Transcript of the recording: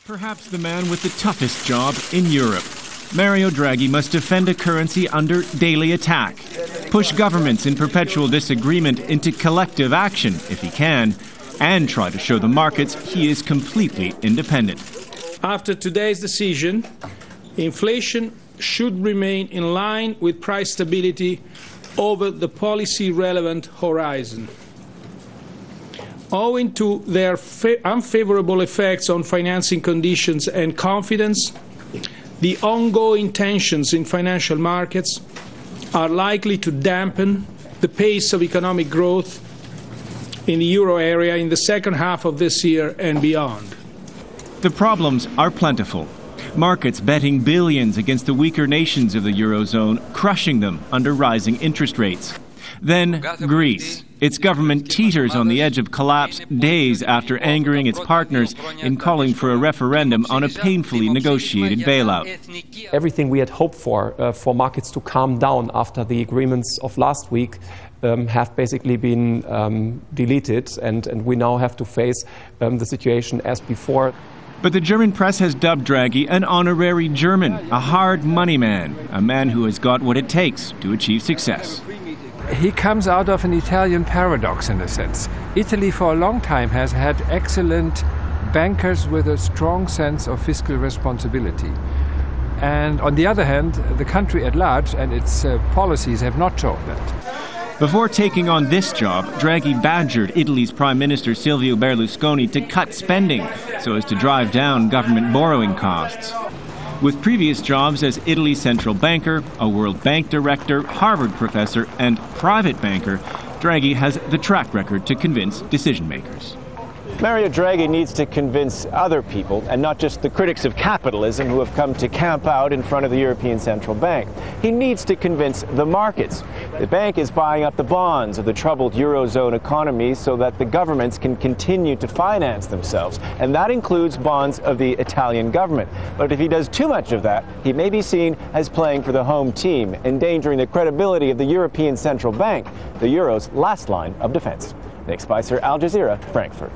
Perhaps the man with the toughest job in Europe. Mario Draghi must defend a currency under daily attack, push governments in perpetual disagreement into collective action, if he can, and try to show the markets he is completely independent. After today's decision, inflation should remain in line with price stability over the policy-relevant horizon. Owing to their unfavorable effects on financing conditions and confidence, the ongoing tensions in financial markets are likely to dampen the pace of economic growth in the euro area in the second half of this year and beyond. The problems are plentiful. Markets betting billions against the weaker nations of the eurozone, crushing them under rising interest rates. Then Greece. Its government teeters on the edge of collapse days after angering its partners in calling for a referendum on a painfully negotiated bailout. Everything we had hoped for markets to calm down after the agreements of last week have basically been deleted, and we now have to face the situation as before. But the German press has dubbed Draghi an honorary German, a hard money man, a man who has got what it takes to achieve success. He comes out of an Italian paradox in a sense. Italy for a long time has had excellent bankers with a strong sense of fiscal responsibility. And on the other hand, the country at large and its policies have not shown that. Before taking on this job, Draghi badgered Italy's Prime Minister Silvio Berlusconi to cut spending so as to drive down government borrowing costs. With previous jobs as Italy's central banker, a World Bank director, Harvard professor, and private banker, Draghi has the track record to convince decision makers. Mario Draghi needs to convince other people, and not just the critics of capitalism who have come to camp out in front of the European Central Bank. He needs to convince the markets. The bank is buying up the bonds of the troubled eurozone economy so that the governments can continue to finance themselves, and that includes bonds of the Italian government. But if he does too much of that, he may be seen as playing for the home team, endangering the credibility of the European Central Bank, the euro's last line of defense. Nick Spicer, Al Jazeera, Frankfurt.